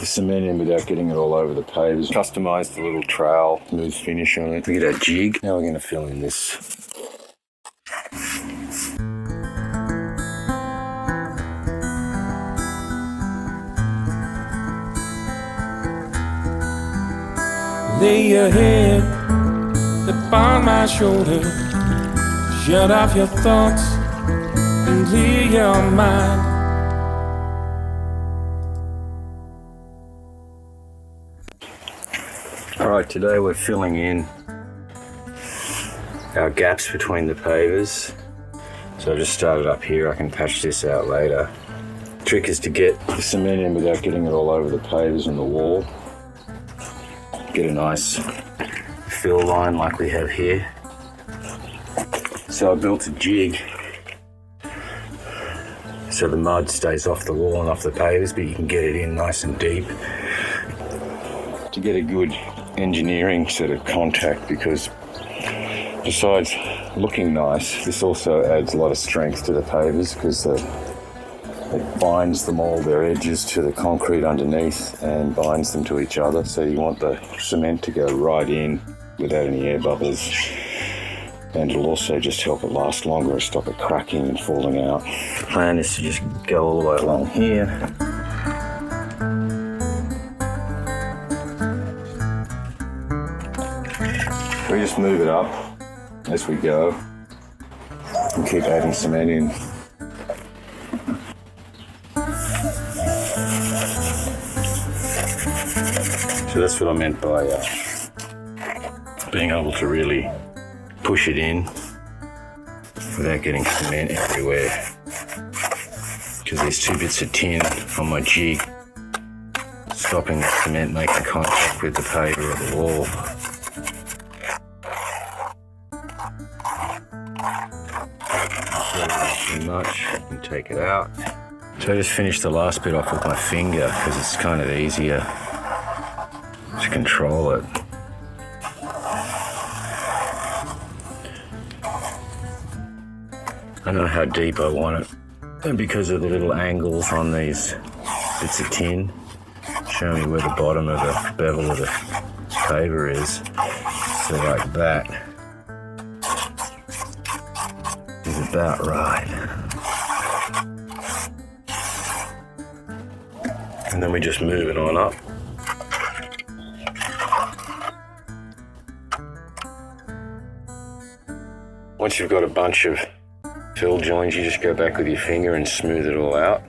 the cement in without getting it all over the pavers. Customised the little trowel, smooth finish on it. We get our jig. Now we're going to fill in this. Lay your head upon my shoulder, shut off your thoughts and clear your mind. Alright, today we're filling in our gaps between the pavers. So I just started up here, I can patch this out later. The trick is to get the cement in without getting it all over the pavers and the wall. Get a nice fill line like we have here. So I built a jig so the mud stays off the wall and off the pavers, but you can get it in nice and deep to get a good engineering sort of contact, because besides looking nice, this also adds a lot of strength to the pavers because it binds them all, their edges, to the concrete underneath and binds them to each other. So you want the cement to go right in without any air bubbles, and it'll also just help it last longer and stop it cracking and falling out. The plan is to just go all the way along here. We just move it up as we go and keep adding cement in. So that's what I meant by being able to really push it in without getting cement everywhere. Because there's 2 bits of tin on my jig stopping the cement making contact with the paver or the wall. Not too much, I can take it out. So I just finished the last bit off with my finger because it's kind of easier to control it. I know how deep I want it, and because of the little angles on these bits of tin, show me where the bottom of the bevel of the paver is. So like that is about right. And then we just move it on up. Once you've got a bunch of fill joins, you just go back with your finger and smooth it all out.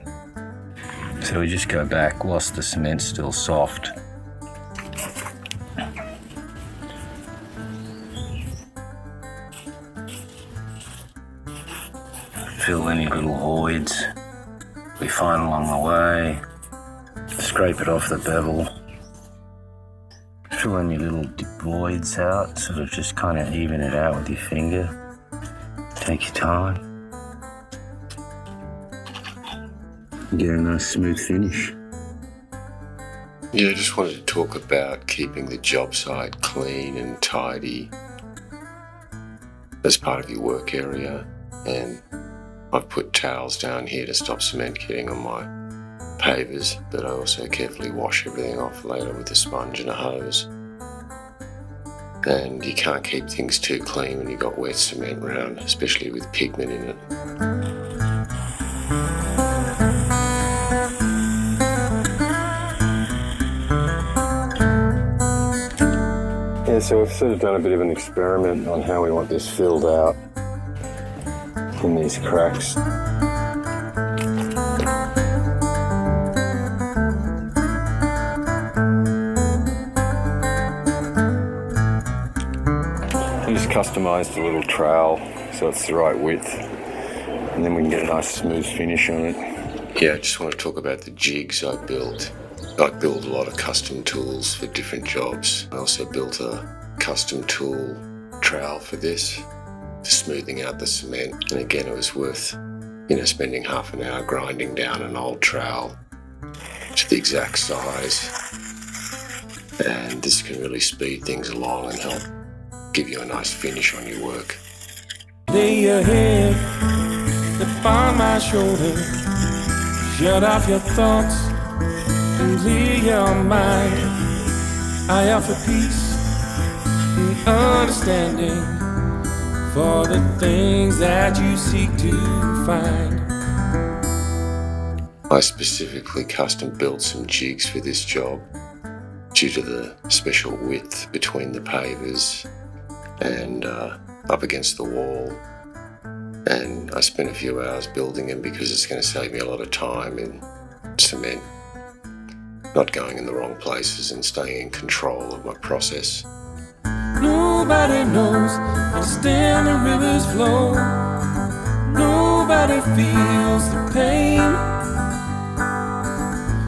So we just go back whilst the cement's still soft. Fill any little voids we find along the way. Scrape it off the bevel. Fill any little voids out, sort of just kind of even it out with your finger. Take your time. Get a nice smooth finish. Yeah, I just wanted to talk about keeping the job site clean and tidy as part of your work area. And I've put towels down here to stop cement getting on my pavers, but I also carefully wash everything off later with a sponge and a hose. And you can't keep things too clean when you've got wet cement around, especially with pigment in it. Yeah, so we've sort of done a bit of an experiment on how we want this filled out in these cracks. Customised the little trowel so it's the right width, and then we can get a nice smooth finish on it. Yeah, I just want to talk about the jigs I built. I build a lot of custom tools for different jobs. I also built a custom tool trowel for this, for smoothing out the cement. And again, it was worth, spending half an hour grinding down an old trowel to the exact size. And this can really speed things along and help give you a nice finish on your work. Lay your head upon my shoulder, shut off your thoughts and clear your mind. I offer peace and understanding for the things that you seek to find. I specifically custom built some jigs for this job due to the special width between the pavers and up against the wall. And I spent a few hours building them because it's going to save me a lot of time in cement, not going in the wrong places and staying in control of my process. Nobody knows how to stem the river's flow. Nobody feels the pain.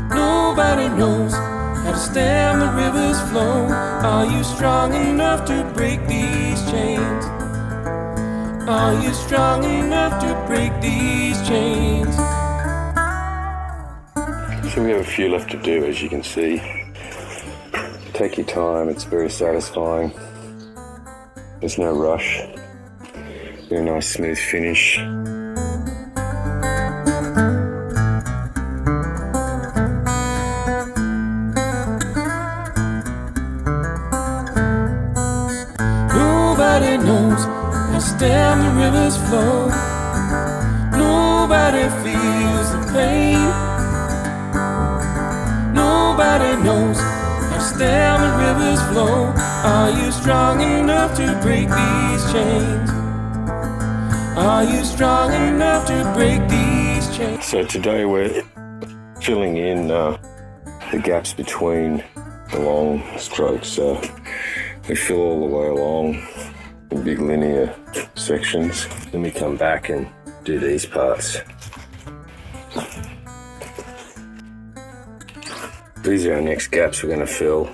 Nobody knows how to stem the river's flow. Are you strong enough to break these chains? Are you strong enough to break these chains? So we have a few left to do, as you can see. Take your time, it's very satisfying. There's no rush. Very nice smooth finish. Nobody knows how to stem the river's flow. Nobody feels the pain. Nobody knows how to stem the river's flow. Are you strong enough to break these chains? Are you strong enough to break these chains? So today we're filling in the gaps between the long strokes. We fill all the way along in big linear sections. Then we come back and do these parts. These are our next gaps we're going to fill.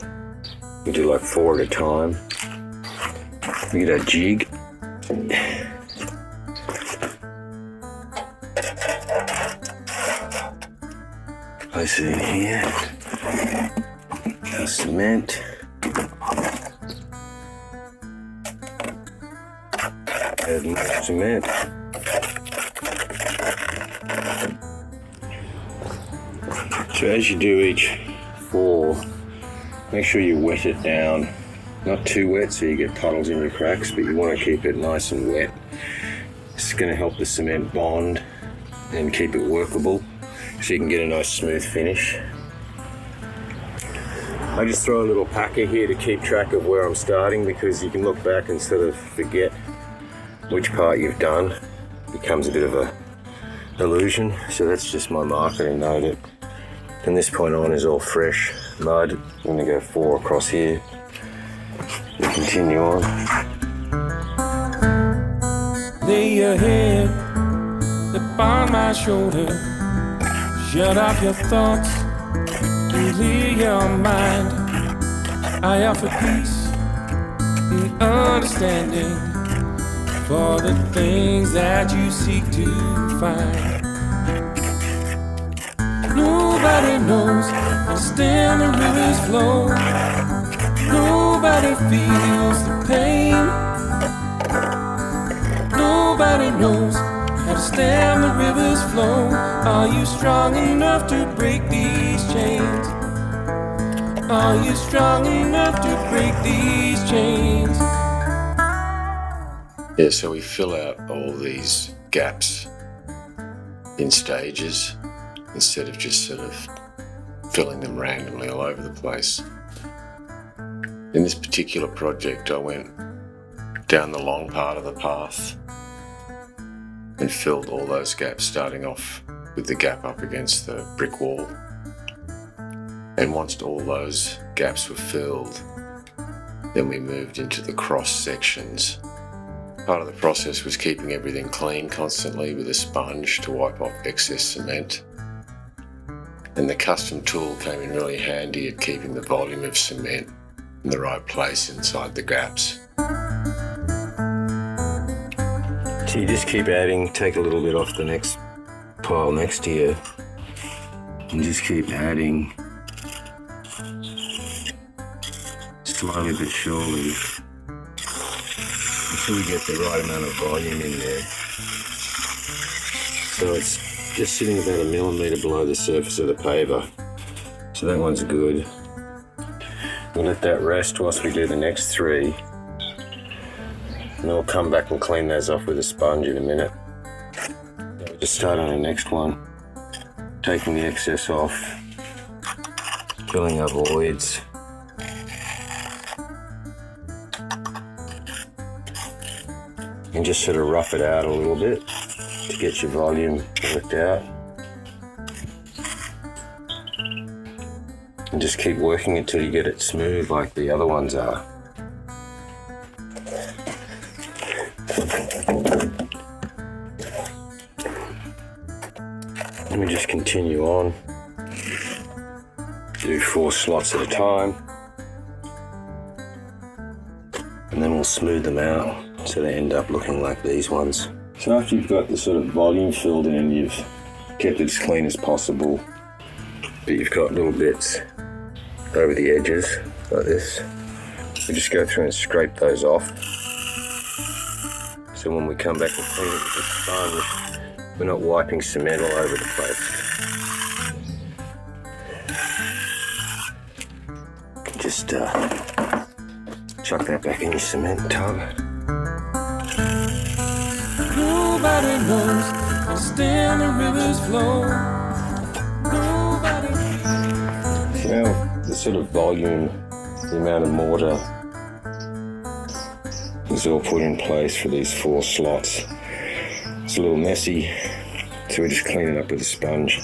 We do like 4 at a time. We get our jig. Place it in here. Our cement. Add more cement. So as you do each 4, make sure you wet it down. Not too wet so you get puddles in your cracks, but you want to keep it nice and wet. It's going to help the cement bond and keep it workable so you can get a nice smooth finish. I just throw a little packer here to keep track of where I'm starting, because you can look back and sort of forget which part you've done. It becomes a bit of a illusion. So that's just my marker to know that from this point on is all fresh mud. I'm going to go 4 across here and continue on. Lay your head upon my shoulder. Shut off your thoughts and clear your mind. I offer peace and understanding for the things that you seek to find. Nobody knows how to stem the river's flow. Nobody feels the pain. Nobody knows how to stem the river's flow. Are you strong enough to break these chains? Are you strong enough to break these chains? Yeah, so we fill out all these gaps in stages instead of just sort of filling them randomly all over the place. In this particular project, I went down the long part of the path and filled all those gaps, starting off with the gap up against the brick wall. And once all those gaps were filled, then we moved into the cross sections. Part of the process was keeping everything clean constantly with a sponge to wipe off excess cement. And the custom tool came in really handy at keeping the volume of cement in the right place inside the gaps. So you just keep adding, take a little bit off the next pile next to you, and just keep adding slowly but surely until we get the right amount of volume in there. So it's just sitting about 1 millimetre below the surface of the paver. So So that one's good. We'll let that rest whilst we do the next 3. And then we'll come back and clean those off with a sponge in a minute. We'll just start on the next one. Taking the excess off. Filling our voids. And just sort of rough it out a little bit to get your volume worked out. And just keep working it till you get it smooth like the other ones are. Let me just continue on. Do 4 slots at a time. And then we'll smooth them out so they end up looking like these ones. So after you've got the sort of volume filled in and you've kept it as clean as possible, but you've got little bits over the edges like this, we just go through and scrape those off. So when we come back and clean it with the sponge, we're not wiping cement all over the place. Just chuck that back in your cement tub. Nobody knows how still the rivers flow. Nobody feels. So now the sort of volume, the amount of mortar is all put in place for these 4 slots. It's a little messy, so we just clean it up with a sponge.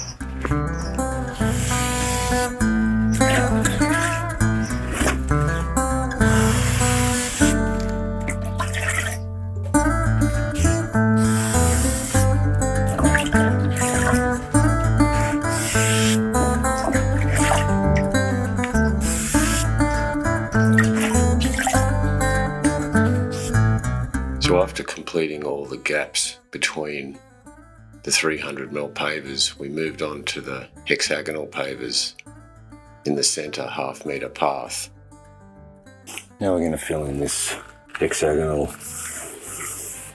So after completing all the gaps between the 300mm pavers, we moved on to the hexagonal pavers in the centre half-metre path. Now we're going to fill in this hexagonal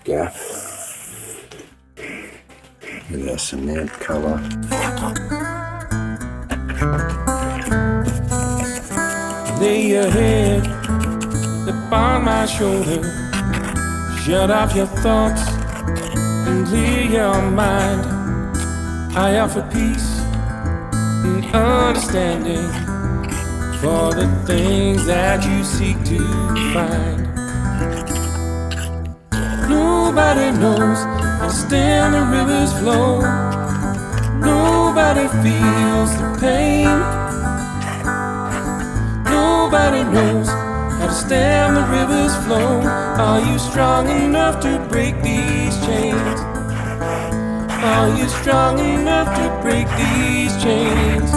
gap with our cement colour. Lay your head upon my shoulder. Shut off your thoughts and clear your mind. I offer peace and understanding for the things that you seek to find. Nobody knows how still the rivers flow. Nobody feels the pain. Nobody knows how to stem the river's flow. Are you strong enough to break these chains? Are you strong enough to break these chains?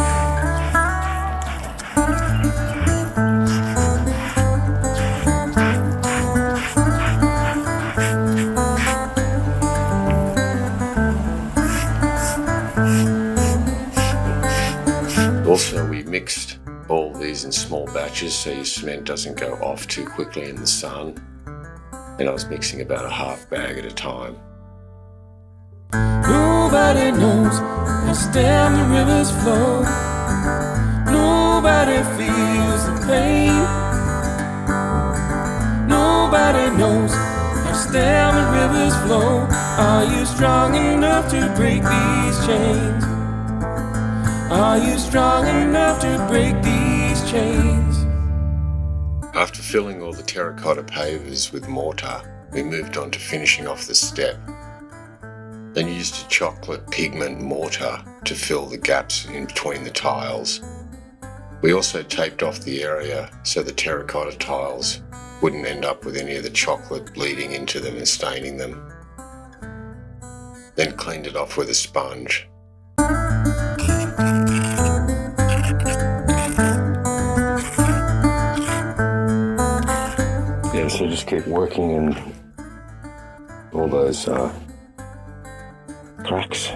Also, we mixed all these in small batches so your cement doesn't go off too quickly in the sun. And I was mixing about a half bag at a time. Nobody knows how stem the rivers flow. Nobody feels the pain. Nobody knows how stem the rivers flow. Are you strong enough to break these chains? Are you strong enough to break these chains? After filling all the terracotta pavers with mortar, we moved on to finishing off the step. Then used a chocolate pigment mortar to fill the gaps in between the tiles. We also taped off the area so the terracotta tiles wouldn't end up with any of the chocolate bleeding into them and staining them. Then cleaned it off with a sponge. Yeah, so just keep working in all those cracks.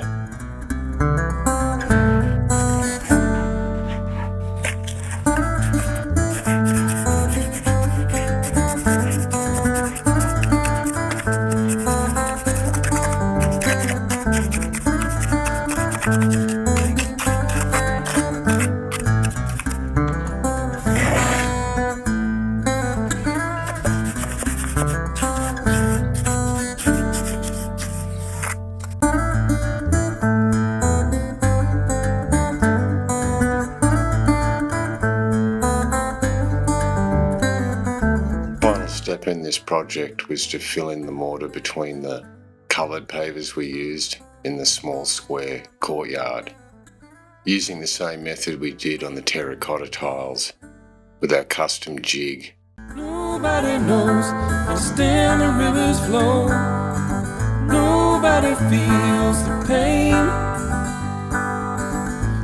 in this project was to fill in the mortar between the coloured pavers we used in the small square courtyard, using the same method we did on the terracotta tiles with our custom jig. Nobody knows how to stem the river's flow. Nobody feels the pain.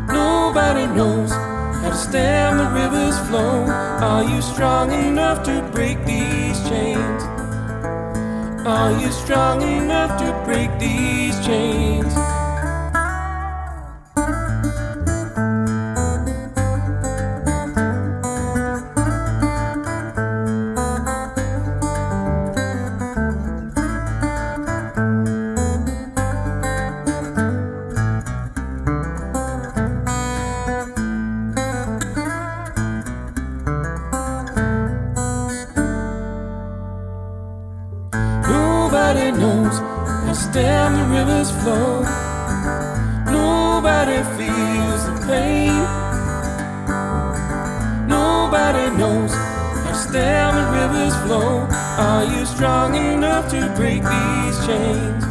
Nobody knows how to stem the river's flow. Are you strong enough to break these chains? Are you strong enough to break these chains? Nobody knows how to stem the river's flow. Nobody feels the pain. Nobody knows how to stem the river's flow. Are you strong enough to break these chains?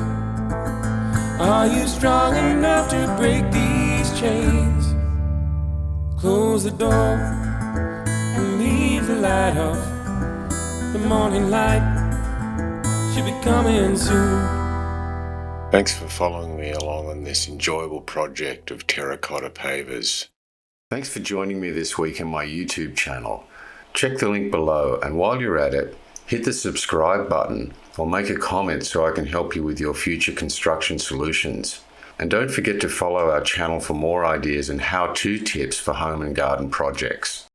Are you strong enough to break these chains? Close the door and leave the light off. The morning light should be coming soon. Thanks for following me along on this enjoyable project of terracotta pavers. Thanks for joining me this week on my YouTube channel. Check the link below, and while you're at it, hit the subscribe button or make a comment so I can help you with your future construction solutions. And don't forget to follow our channel for more ideas and how-to tips for home and garden projects.